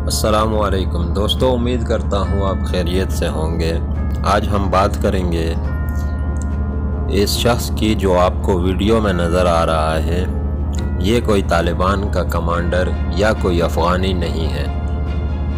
السلام علیکم دوستو، امید کرتا ہوں آپ خیریت سے ہوں گے۔ آج ہم بات کریں گے اس شخص کی جو آپ کو ویڈیو میں نظر آ رہا ہے۔ یہ کوئی طالبان کا کمانڈر یا کوئی افغانی نہیں ہے،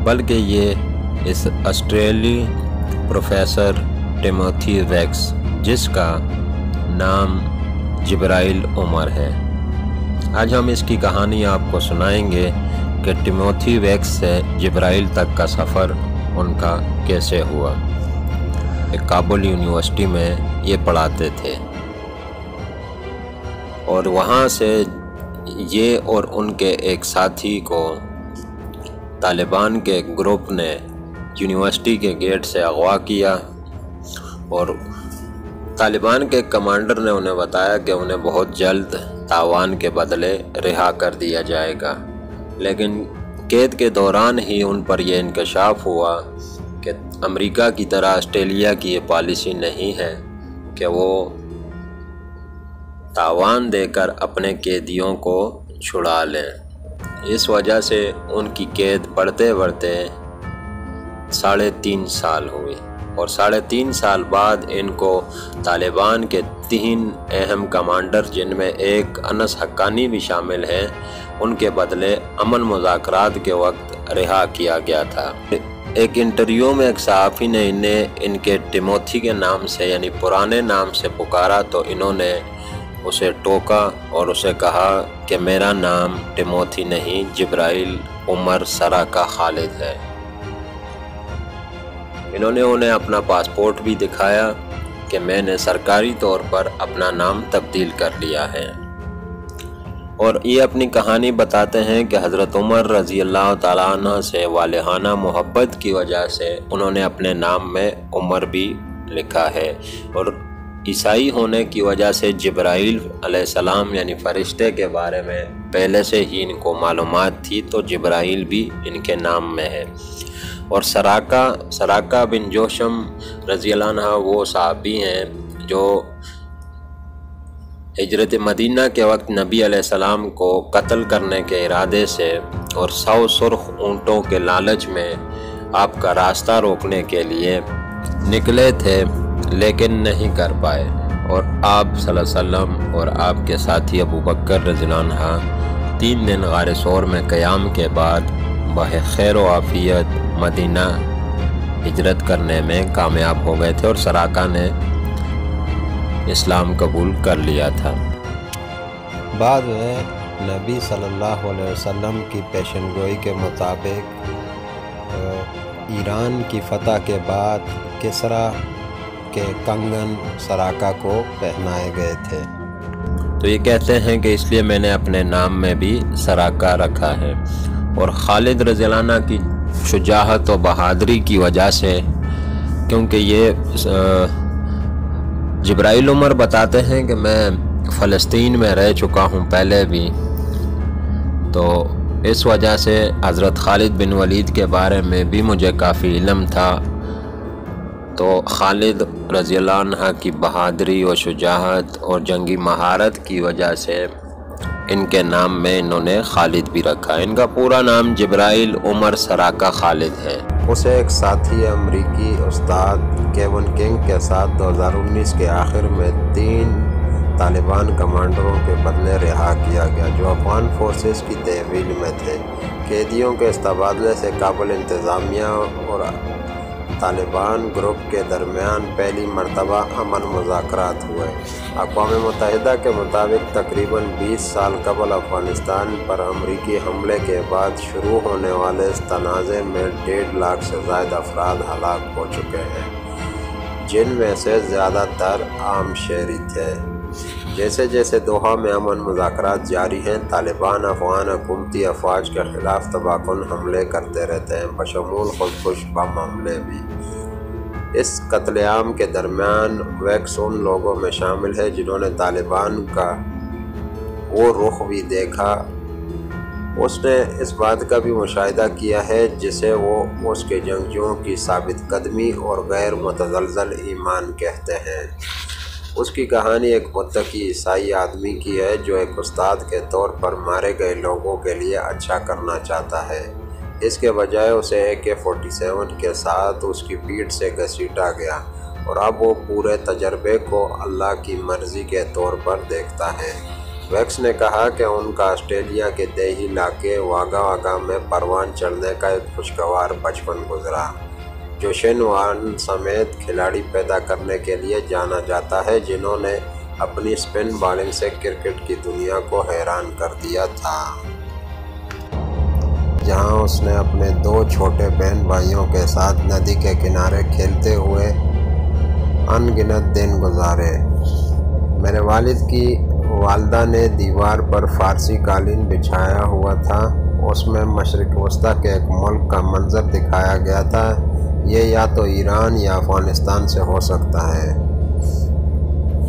بلکہ یہ اس آسٹریلی پروفیسر ٹیموتھی ویکس، جس کا نام جبرائیل عمر ہے۔ آج ہم اس کی کہانی آپ کو سنائیں گے کہ ٹیموتھی ویکس سے جبرائیل تک کا سفر ان کا کیسے ہوا۔ کابل یونیورسٹی میں یہ پڑھاتے تھے اور وہاں سے یہ اور ان کے ایک ساتھی کو طالبان کے گروپ نے یونیورسٹی کے گیٹ سے اغوا کیا، اور طالبان کے کمانڈر نے انہیں بتایا کہ انہیں بہت جلد تاوان کے بدلے رہا کر دیا جائے گا، لیکن قید کے دوران ہی ان پر یہ انکشاف ہوا کہ امریکہ کی طرح آسٹریلیا کی یہ پالیسی نہیں ہے کہ وہ تاوان دے کر اپنے قیدیوں کو چھڑا لیں۔ اس وجہ سے ان کی قید بڑھتے بڑھتے 3.5 سال ہوئی، اور 3.5 سال بعد ان کو طالبان کے 3 اہم کمانڈر، جن میں ایک انس حقانی بھی شامل ہیں، ان کے بدلے امن مذاکرات کے وقت رہا کیا گیا تھا۔ ایک انٹرویو میں ایک صحافی نے ان کے ٹیموتھی کے نام سے، یعنی پرانے نام سے پکارا، تو انہوں نے اسے ٹوکا اور اسے کہا کہ میرا نام ٹیموتھی نہیں، جبرائیل عمر سراقہ خالد ہے۔ انہوں نے انہیں اپنا پاسپورٹ بھی دکھایا کہ میں نے سرکاری طور پر اپنا نام تبدیل کر لیا ہے، اور یہ اپنی کہانی بتاتے ہیں کہ حضرت عمر رضی اللہ تعالیٰ عنہ سے والہانہ محبت کی وجہ سے انہوں نے اپنے نام میں عمر بھی لکھا ہے، اور عیسائی ہونے کی وجہ سے جبرائیل علیہ السلام یعنی فرشتے کے بارے میں پہلے سے ہی ان کو معلومات تھی، تو جبرائیل بھی ان کے نام میں ہے۔ اور سراقہ بن جوشم رضی اللہ عنہ وہ صحابی ہیں جو ہجرت مدینہ کے وقت نبی علیہ السلام کو قتل کرنے کے ارادے سے اور 100 سرخ اونٹوں کے لالچ میں آپ کا راستہ روکنے کے لیے نکلے تھے، لیکن نہیں کر پائے، اور آپ صلی اللہ علیہ وسلم اور آپ کے ساتھی ابو بکر رضی اللہ عنہ 3 دن غار ثور میں قیام کے بعد بخیر و عافیت مدینہ ہجرت کرنے میں کامیاب ہو گئے تھے، اور سراقہ نے اسلام قبول کر لیا تھا۔ بعد میں نبی صلی اللہ علیہ وسلم کی پیشن گوئی کے مطابق ایران کی فتح کے بعد کسریٰ کے کنگن سراقہ کو پہنائے گئے تھے، تو یہ کہتے ہیں کہ اس لیے میں نے اپنے نام میں بھی سراقہ رکھا ہے۔ اور خالد رضی اللہ عنہ کی شجاعت و بہادری کی وجہ سے، کیونکہ یہ جبرائیل عمر بتاتے ہیں کہ میں فلسطین میں رہ چکا ہوں پہلے بھی، تو اس وجہ سے حضرت خالد بن ولید کے بارے میں بھی مجھے کافی علم تھا، تو خالد رضی اللہ عنہ کی بہادری و شجاعت اور جنگی مہارت کی وجہ سے ان کے نام میں انہوں نے خالد بھی رکھا۔ ان کا پورا نام جبرائیل عمر سراقہ خالد ہے۔ اسے ایک ساتھی امریکی استاد کیون کنگ کے ساتھ 2019 کے آخر میں 3 طالبان کمانڈروں کے بدلے رہا کیا گیا، جو افغان فورسز کی تحویل میں تھے۔ قیدیوں کے اس تبادلے سے کابل انتظامیہ اور طالبان گروپ کے درمیان پہلی مرتبہ امن مذاکرات ہوئے۔ اقوام متحدہ کے مطابق تقریباً 20 سال قبل افغانستان پر امریکی حملے کے بعد شروع ہونے والے اس تنازع میں 1.5 لاکھ سے زائد افراد ہلاک ہو چکے ہیں، جن میں سے زیادہ تر عام شہری تھے۔ جیسے جیسے دوحہ میں امن مذاکرات جاری ہیں، طالبان افغان حکومتی افواج کے خلاف تباہ کن حملے کرتے رہتے ہیں، بشمول خودکش بم حملے بھی۔ اس قتل عام کے درمیان ویکس ان لوگوں میں شامل ہے جنہوں نے طالبان کا وہ رخ بھی دیکھا۔ اس نے اس بات کا بھی مشاہدہ کیا ہے جسے وہ اس کے جنگجوؤں کی ثابت قدمی اور غیر متزلزل ایمان کہتے ہیں۔ اس کی کہانی ایک متقی عیسائی آدمی کی ہے جو ایک استاد کے طور پر مارے گئے لوگوں کے لیے اچھا کرنا چاہتا ہے۔ اس کے بجائے اسے AK-47 کے ساتھ اس کی پیٹھ سے گھسیٹا گیا، اور اب وہ پورے تجربے کو اللہ کی مرضی کے طور پر دیکھتا ہے۔ ویکس نے کہا کہ ان کا آسٹریلیا کے دیہی علاقے واگا واگا میں پروان چڑھنے کا ایک خوشگوار بچپن گزرا، جو شین وارن سمیت کھلاڑی پیدا کرنے کے لیے جانا جاتا ہے جنہوں نے اپنی اسپن بالنگ سے کرکٹ کی دنیا کو حیران کر دیا تھا، جہاں اس نے اپنے 2 چھوٹے بہن بھائیوں کے ساتھ ندی کے کنارے کھیلتے ہوئے ان گنت دن گزارے۔ میرے والد کی والدہ نے دیوار پر فارسی قالین بچھایا ہوا تھا، اس میں مشرق وسطیٰ کے ایک ملک کا منظر دکھایا گیا تھا، یہ یا تو ایران یا افغانستان سے ہو سکتا ہے۔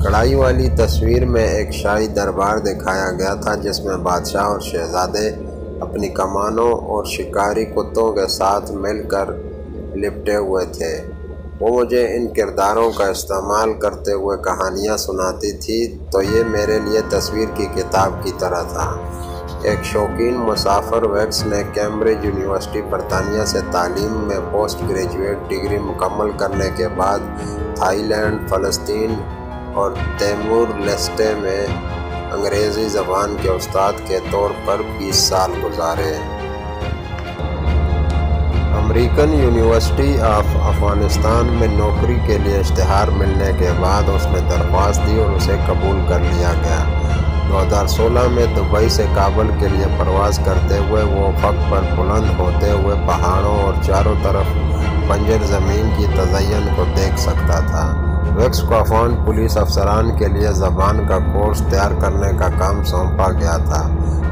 کڑھائی والی تصویر میں ایک شاہی دربار دکھایا گیا تھا جس میں بادشاہ اور شہزادے اپنی کمانوں اور شکاری کتوں کے ساتھ مل کر لپٹے ہوئے تھے۔ وہ مجھے ان کرداروں کا استعمال کرتے ہوئے کہانیاں سناتی تھی تو یہ میرے لیے تصویر کی کتاب کی طرح تھا۔ ایک شوقین مسافر، ویکس نے کیمبرج یونیورسٹی برطانیہ سے تعلیم میں پوسٹ گریجویٹ ڈگری مکمل کرنے کے بعد تھائی لینڈ، فلسطین اور تیمور لیسٹے میں انگریزی زبان کے استاد کے طور پر 20 سال گزارے۔ امریکن یونیورسٹی آف افغانستان میں نوکری کے لیے اشتہار ملنے کے بعد اس نے درخواست دی اور اسے قبول کر لیا گیا۔ 2016 میں دبئی سے کابل کے لیے پرواز کرتے ہوئے وہ افق پر بلند ہوتے ہوئے پہاڑوں اور چاروں طرف بنجر زمین کی تزئین کو دیکھ سکتا تھا۔ ویکس کو افغان پولیس افسران کے لیے زبان کا کورس تیار کرنے کا کام سونپا گیا تھا،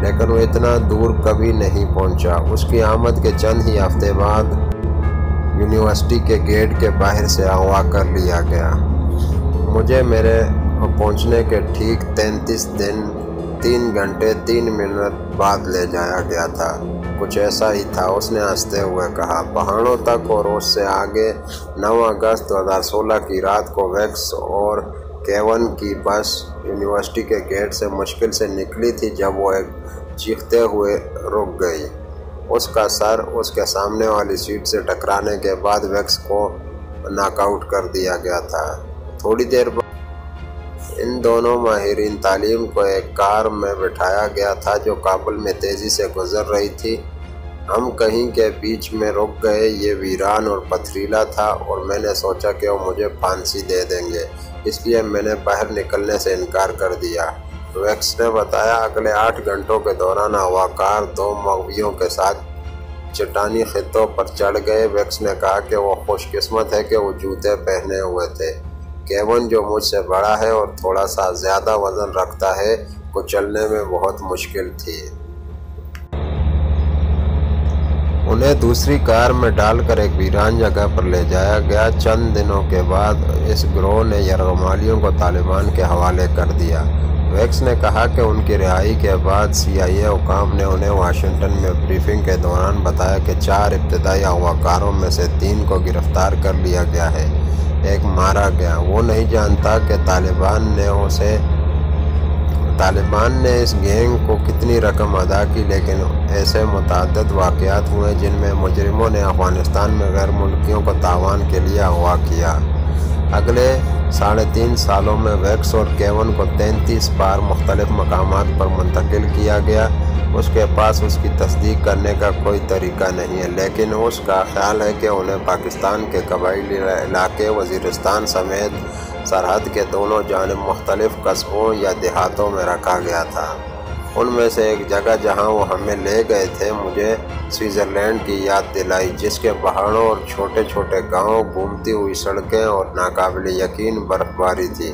لیکن وہ اتنا دور کبھی نہیں پہنچا۔ اس کی آمد کے چند ہی ہفتے بعد یونیورسٹی کے گیٹ کے باہر سے اغوا کر لیا گیا۔ مجھے میرے پہنچنے کے ٹھیک 33 دن 3 گھنٹے 3 منٹ بعد لے جایا گیا تھا۔ کچھ ایسا ہی تھا، اس نے ہنستے ہوئے کہا۔ پہاڑوں تک اور اس سے آگے 9 اگست 2016 کی رات کو ویکس اور کیون کی بس یونیورسٹی کے گیٹ سے مشکل سے نکلی تھی جب وہ ایک چیختے ہوئے رک گئی۔ اس کا سر اس کے سامنے والی سیٹ سے ٹکرانے کے بعد ویکس کو ناک آؤٹ کر دیا گیا تھا۔ تھوڑی دیر بعد ان دونوں ماہرین تعلیم کو ایک کار میں بٹھایا گیا تھا جو کابل میں تیزی سے گزر رہی تھی۔ ہم کہیں کے بیچ میں رک گئے، یہ ویران اور پتھریلا تھا اور میں نے سوچا کہ وہ مجھے پھانسی دے دیں گے، اس لیے میں نے باہر نکلنے سے انکار کر دیا۔ ویکس نے بتایا، اگلے 8 گھنٹوں کے دوران اغواکار 2 مغویوں کے ساتھ چٹانی خطوں پر چڑھ گئے۔ ویکس نے کہا کہ وہ خوش قسمت ہے کہ وہ جوتے پہنے ہوئے تھے۔ کیون، جو مجھ سے بڑا ہے اور تھوڑا سا زیادہ وزن رکھتا ہے، کو چلنے میں بہت مشکل تھی۔ انہیں دوسری کار میں ڈال کر ایک ویران جگہ پر لے جایا گیا۔ چند دنوں کے بعد اس گروہ نے یرغمالیوں کو طالبان کے حوالے کر دیا۔ ویکس نے کہا کہ ان کی رہائی کے بعد CIA حکام نے انہیں واشنگٹن میں بریفنگ کے دوران بتایا کہ 4 ابتدائی اغواکاروں میں سے 3 کو گرفتار کر لیا گیا ہے، ایک مارا گیا۔ وہ نہیں جانتا کہ طالبان نے اس گینگ کو کتنی رقم ادا کی، لیکن ایسے متعدد واقعات ہوئے جن میں مجرموں نے افغانستان میں غیر ملکیوں کو تاوان کے لیے اغوا کیا۔ اگلے 3.5 سالوں میں ویکس اور کیون کو 33 بار مختلف مقامات پر منتقل کیا گیا۔ اس کے پاس اس کی تصدیق کرنے کا کوئی طریقہ نہیں ہے، لیکن اس کا خیال ہے کہ انہیں پاکستان کے قبائلی علاقے وزیرستان سمیت سرحد کے دونوں جانب مختلف قصبوں یا دیہاتوں میں رکھا گیا تھا۔ ان میں سے ایک جگہ جہاں وہ ہمیں لے گئے تھے مجھے سوئٹزرلینڈ کی یاد دلائی، جس کے پہاڑوں اور چھوٹے چھوٹے گاؤں، گھومتی ہوئی سڑکیں اور ناقابل یقین برف باری تھی۔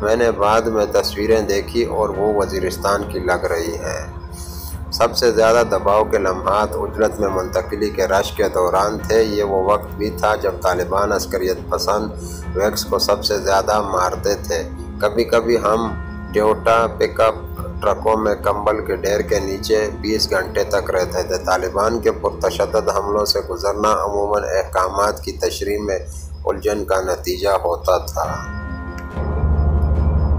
میں نے بعد میں تصویریں دیکھی اور وہ وزیرستان کی لگ رہی ہیں۔ سب سے زیادہ دباؤ کے لمحات اجرت میں منتقلی کے رش کے دوران تھے۔ یہ وہ وقت بھی تھا جب طالبان عسکریت پسند ویکس کو سب سے زیادہ مارتے تھے۔ کبھی کبھی ہم ٹویوٹا پک اپ ٹرکوں میں کمبل کے ڈھیر کے نیچے 20 گھنٹے تک رہتے تھے۔ طالبان کے پرتشدد حملوں سے گزرنا عموماً احکامات کی تشریح میں الجھن کا نتیجہ ہوتا تھا۔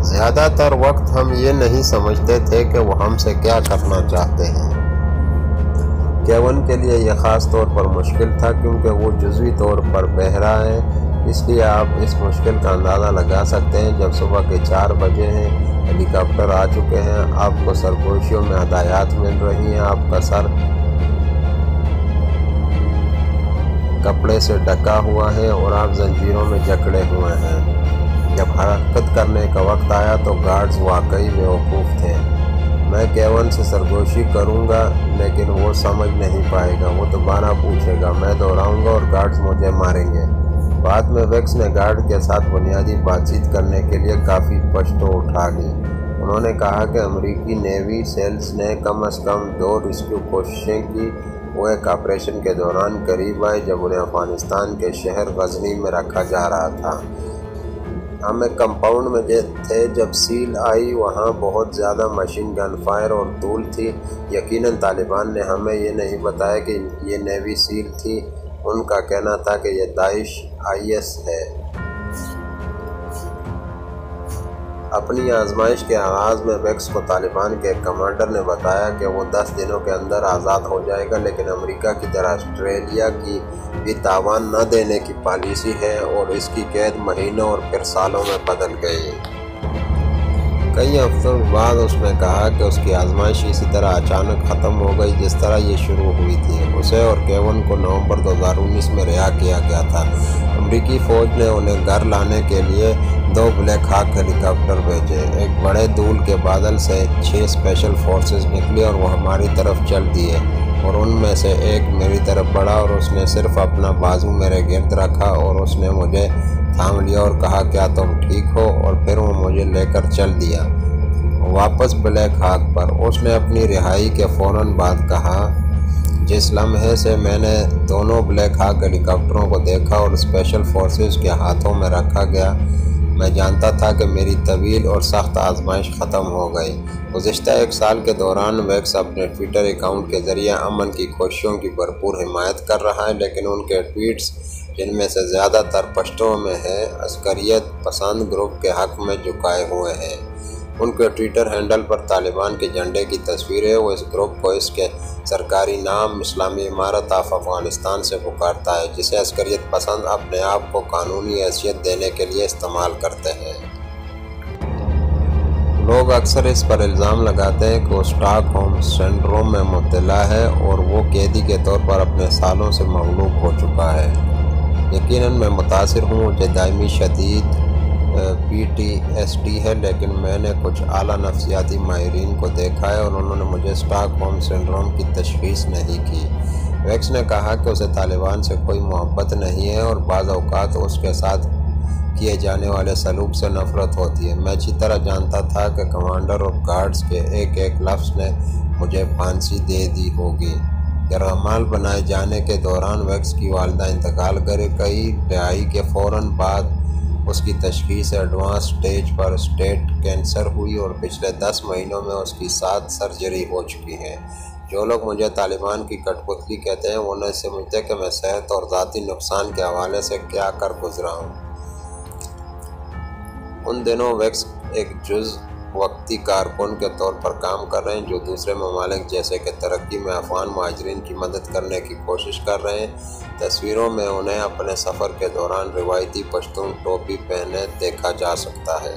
زیادہ تر وقت ہم یہ نہیں سمجھتے تھے کہ وہ ہم سے کیا کرنا چاہتے ہیں۔ کیون کے لیے یہ خاص طور پر مشکل تھا کیونکہ وہ جزوی طور پر بہرا ہے، اس لیے آپ اس مشکل کا اندازہ لگا سکتے ہیں۔ جب صبح کے 4 بجے ہیں، ہیلی کاپٹر آ چکے ہیں، آپ کو سرگوشیوں میں ہدایات مل رہی ہیں، آپ کا سر کپڑے سے ڈھکا ہوا ہے اور آپ زنجیروں میں جکڑے ہوئے ہیں۔ جب حرکت کرنے کا وقت آیا تو گارڈز واقعی بیوقوف تھے۔ میں کیون سے سرگوشی کروں گا لیکن وہ سمجھ نہیں پائے گا، وہ دوبارہ پوچھے گا، میں دوہراؤں گا اور گارڈز مجھے ماریں گے۔ بعد میں ویکس نے گارڈ کے ساتھ بنیادی بات چیت کرنے کے لیے کافی پشتو اٹھا لی۔ انہوں نے کہا کہ امریکی نیوی سیلز نے کم از کم 2 ریسکیو کوششیں کی۔ وہ ایک آپریشن کے دوران قریب آئے جب انہیں افغانستان کے شہر غزنی میں رکھا جا رہا تھا۔ ہم ایک کمپاؤنڈ میں تھے جب سیل آئی، وہاں بہت زیادہ مشین گن فائر اور دھول تھی۔ یقیناً طالبان نے ہمیں یہ نہیں بتایا کہ یہ نیوی سیل تھی، ان کا کہنا تھا کہ یہ داعش IS ہے۔ اپنی آزمائش کے آغاز میں ویکس کو طالبان کے ایک کمانڈر نے بتایا کہ وہ 10 دنوں کے اندر آزاد ہو جائے گا، لیکن امریکہ کی طرح آسٹریلیا کی بھی تاوان نہ دینے کی پالیسی ہے اور اس کی قید مہینوں اور پھر سالوں میں بدل گئی۔ کئی ہفتوں بعد اس نے کہا کہ اس کی آزمائش اسی طرح اچانک ختم ہو گئی جس طرح یہ شروع ہوئی تھی۔ اسے اور کیون کو نومبر 2019 میں رہا کیا گیا تھا۔ امریکی فوج نے انہیں گھر لانے کے لیے 2 بلیک ہاک ہیلی کاپٹر بھیجے۔ ایک بڑے دھول کے بادل سے 6 اسپیشل فورسز نکلی اور وہ ہماری طرف چل دیے، اور ان میں سے ایک میری طرف بڑھا اور اس نے صرف اپنا بازو میرے گرد رکھا اور اس نے مجھے تھام لیا اور کہا کیا تم ٹھیک ہو، اور پھر وہ مجھے لے کر چل دیا واپس بلیک ہاک پر۔ اس نے اپنی رہائی کے فوراً بعد کہا، جس لمحے سے میں نے دونوں بلیک ہاک ہیلی کاپٹروں کو دیکھا اور اسپیشل فورسز کے ہاتھوں میں رکھا گیا، میں جانتا تھا کہ میری طویل اور سخت آزمائش ختم ہو گئی۔ گزشتہ 1 سال کے دوران ویکس اپنے ٹویٹر اکاؤنٹ کے ذریعے امن کی کوششوں کی بھرپور حمایت کر رہا ہے، لیکن ان کے ٹویٹس، جن میں سے زیادہ تر پشتو میں ہیں، عسکریت پسند گروپ کے حق میں جھکائے ہوئے ہیں۔ ان کے ٹویٹر ہینڈل پر طالبان کے جھنڈے کی تصویر ہے۔ وہ اس گروپ کو اس کے سرکاری نام اسلامی امارت آف افغانستان سے پکارتا ہے، جسے عسکریت پسند اپنے آپ کو قانونی حیثیت دینے کے لیے استعمال کرتے ہیں۔ لوگ اکثر اس پر الزام لگاتے ہیں کہ وہ اسٹاک ہوم سنڈروم میں مبتلا ہے اور وہ قیدی کے طور پر اپنے سالوں سے مغلوب ہو چکا ہے۔ یقیناً میں متاثر ہوں، مجھے دائمی شدید PTSD ہے، لیکن میں نے کچھ اعلیٰ نفسیاتی ماہرین کو دیکھا ہے اور انہوں نے مجھے اسٹاک ہوم سنڈروم کی تشخیص نہیں کی۔ ویکس نے کہا کہ اسے طالبان سے کوئی محبت نہیں ہے اور بعض اوقات اس کے ساتھ کیے جانے والے سلوک سے نفرت ہوتی ہے۔ میں اچھی طرح جانتا تھا کہ کمانڈر اور گارڈز کے ایک ایک لفظ نے مجھے پھانسی دے دی ہوگی۔ یرغمال بنائے جانے کے دوران ویکس کی والدہ انتقال کر گئی۔ رہائی کے فوراً بعد اس کی تشخیص ایڈوانس سٹیج پر اسٹیٹ کینسر ہوئی اور پچھلے 10 مہینوں میں اس کی 7 سرجری ہو چکی ہیں۔ جو لوگ مجھے طالبان کی کٹ پتلی کہتے ہیں وہ نہیں سمجھتے کہ میں صحت اور ذاتی نقصان کے حوالے سے کیا کر گزرا ہوں۔ ان دنوں ویکس ایک جز وقتی کارکن کے طور پر کام کر رہے ہیں جو دوسرے ممالک جیسے کہ ترکی میں افغان مہاجرین کی مدد کرنے کی کوشش کر رہے ہیں۔ تصویروں میں انہیں اپنے سفر کے دوران روایتی پشتون ٹوپی پہنے دیکھا جا سکتا ہے۔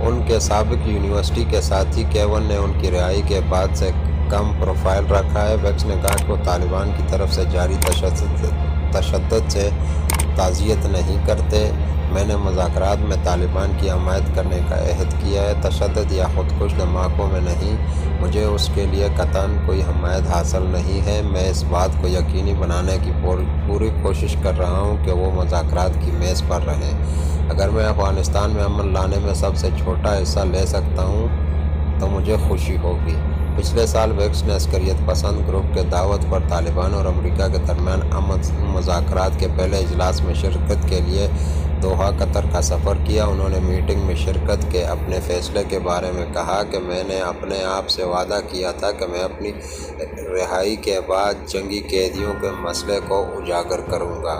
ان کے سابق یونیورسٹی کے ساتھی کیون نے ان کی رہائی کے بعد سے کم پروفائل رکھا ہے۔ ویکس نے کہا کہ وہ طالبان کی طرف سے جاری تشدد سے تعزیت نہیں کرتے۔ میں نے مذاکرات میں طالبان کی حمایت کرنے کا عہد کیا ہے، تشدد یا خودکش دھماکوں میں نہیں۔ مجھے اس کے لیے قطعاً کوئی حمایت حاصل نہیں ہے۔ میں اس بات کو یقینی بنانے کی پوری کوشش کر رہا ہوں کہ وہ مذاکرات کی میز پر رہیں۔ اگر میں افغانستان میں امن لانے میں سب سے چھوٹا حصہ لے سکتا ہوں تو مجھے خوشی ہوگی۔ پچھلے سال ویکس نے عسکریت پسند گروپ کے دعوت پر طالبان اور امریکہ کے درمیان امن مذاکرات کے پہلے اجلاس میں شرکت کے لیے دوحہ قطر کا سفر کیا۔ انہوں نے میٹنگ میں شرکت کے اپنے فیصلے کے بارے میں کہا کہ میں نے اپنے آپ سے وعدہ کیا تھا کہ میں اپنی رہائی کے بعد جنگی قیدیوں کے مسئلے کو اجاگر کروں گا۔